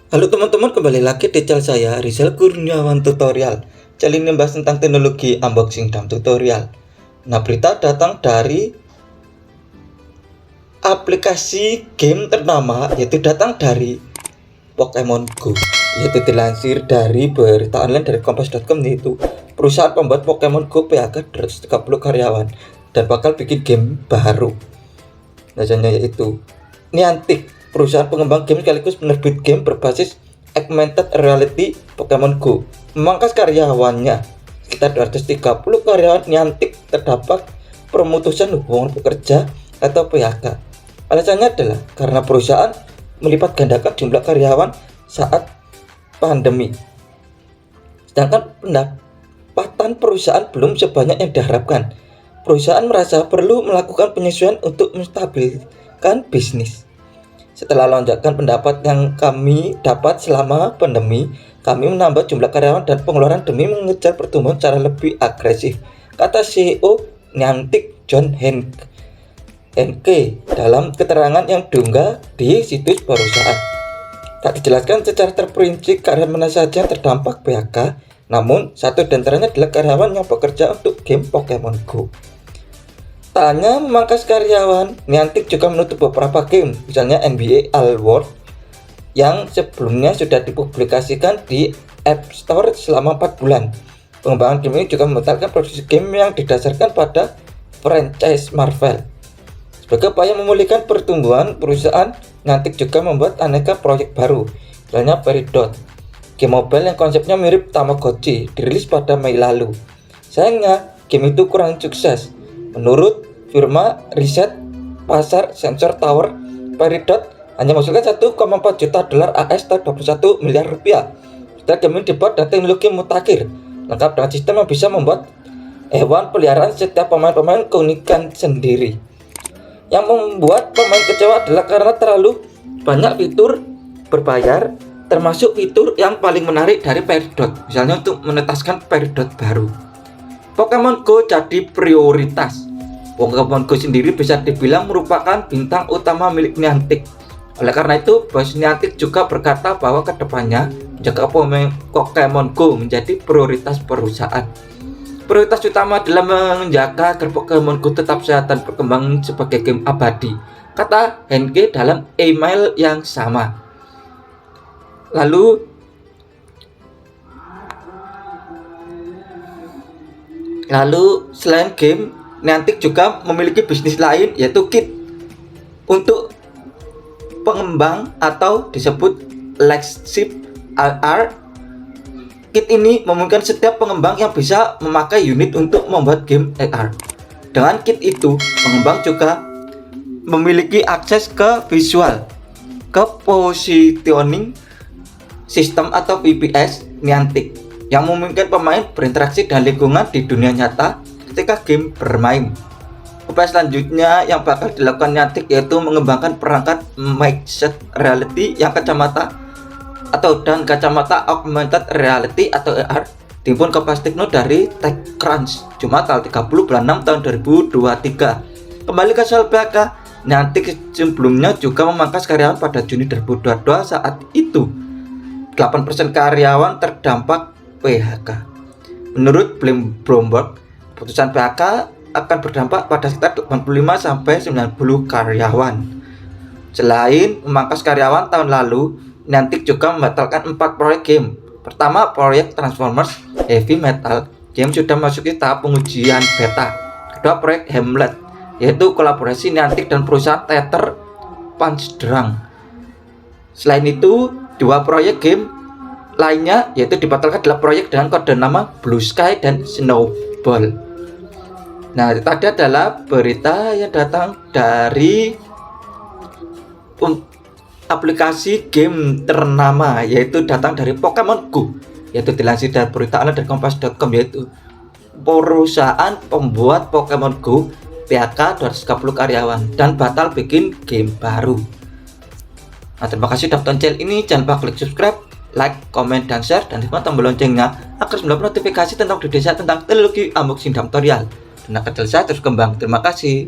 Halo teman-teman, kembali lagi di channel saya Rizal Kurniawan Tutorial. Channel ini membahas tentang teknologi unboxing dan tutorial. Nah, berita datang dari aplikasi game ternama, yaitu datang dari Pokemon Go. Yaitu dilansir dari berita online dari kompas.com, yaitu perusahaan pembuat Pokemon Go PHK 230 karyawan dan bakal bikin game baru. Namanya yaitu Niantic, perusahaan pengembang game sekaligus penerbit game berbasis augmented reality Pokemon Go, memangkas karyawannya. Sekitar 230 karyawan Niantic terdapat pemutusan hubungan pekerja atau PHK. Alasannya adalah karena perusahaan melipat gandakan jumlah karyawan saat pandemi. Sedangkan pendapatan perusahaan belum sebanyak yang diharapkan. Perusahaan merasa perlu melakukan penyesuaian untuk menstabilkan bisnis. Setelah lonjakan pendapat yang kami dapat selama pandemi, kami menambah jumlah karyawan dan pengeluaran demi mengejar pertumbuhan secara lebih agresif, kata CEO Niantic John Henke dalam keterangan yang diunggah di situs perusahaan. Tak dijelaskan secara terperinci karyawan mana saja yang terdampak PHK, namun satu di antaranya adalah karyawan yang bekerja untuk game Pokemon Go. Tak hanya memangkas karyawan, Niantic juga menutup beberapa game, misalnya NBA All-World yang sebelumnya sudah dipublikasikan di App Store selama 4 bulan. Pengembangan game ini juga membatalkan produksi game yang didasarkan pada franchise Marvel. Sebagai upaya memulihkan pertumbuhan perusahaan, Niantic juga membuat aneka proyek baru, misalnya Peridot, game mobile yang konsepnya mirip Tamagotchi, dirilis pada Mei lalu. Sayangnya, game itu kurang sukses. Menurut firma riset pasar Sensor Tower, Peridot hanya menghasilkan 1,4 juta dolar AS atau 21 miliar rupiah. Setelah game ini dibuat dengan teknologi mutakhir, lengkap dengan sistem yang bisa membuat hewan peliharaan setiap pemain keunikan sendiri. Yang membuat pemain kecewa adalah karena terlalu banyak fitur berbayar, termasuk fitur yang paling menarik dari Peridot, misalnya untuk menetaskan Peridot baru. Pokemon Go jadi prioritas. Pokemon Go sendiri bisa dibilang merupakan bintang utama milik Niantic. Oleh karena itu, bos Niantic juga berkata bahwa kedepannya menjaga Pokemon Go menjadi prioritas perusahaan. Prioritas utama adalah menjaga agar Pokemon Go tetap sehat dan berkembang sebagai game abadi, kata Henke dalam email yang sama. Lalu selain game, Niantic juga memiliki bisnis lain, yaitu kit untuk pengembang atau disebut flagship AR. Kit ini memungkinkan setiap pengembang yang bisa memakai unit untuk membuat game AR. Dengan kit itu, pengembang juga memiliki akses ke visual, ke positioning system atau VPS Niantic, yang memungkinkan pemain berinteraksi dengan lingkungan di dunia nyata ketika game bermain. Upaya selanjutnya yang bakal dilakukan Niantic yaitu mengembangkan perangkat mixed reality yang kacamata augmented reality atau AR dihimpun Kompas Tekno dari TechCrunch Jumat tanggal 30 bulan 6 tahun 2023. Kembali ke soal PHK, Niantic sebelumnya juga memangkas karyawan pada Juni 2022. Saat itu 8% karyawan terdampak PHK. Menurut Bloomberg, keputusan PHK akan berdampak pada sekitar 85-90 karyawan. Selain memangkas karyawan tahun lalu, Niantic juga membatalkan 4 proyek game. Pertama, proyek Transformers Heavy Metal, game sudah memasuki tahap pengujian beta. Kedua, proyek Hamlet, yaitu kolaborasi Niantic dan perusahaan Tether Punch-Drunk. Selain itu, 2 proyek game lainnya yaitu dibatalkan adalah proyek dengan kode nama Blue Sky dan Snowball. Nah, tadi adalah berita yang datang dari aplikasi game ternama, yaitu datang dari Pokemon Go, yaitu dilansir dari berita online dari kompas.com, yaitu perusahaan pembuat Pokemon Go PHK 230 karyawan dan batal bikin game baru. Nah, terima kasih sudah tonton channel ini. Jangan lupa klik subscribe, like, komen, dan share, dan tekan tombol loncengnya agar mendapat notifikasi tentang update tentang teknologi unboxing dan tutorial. Dan agar saya terus kembang. Terima kasih.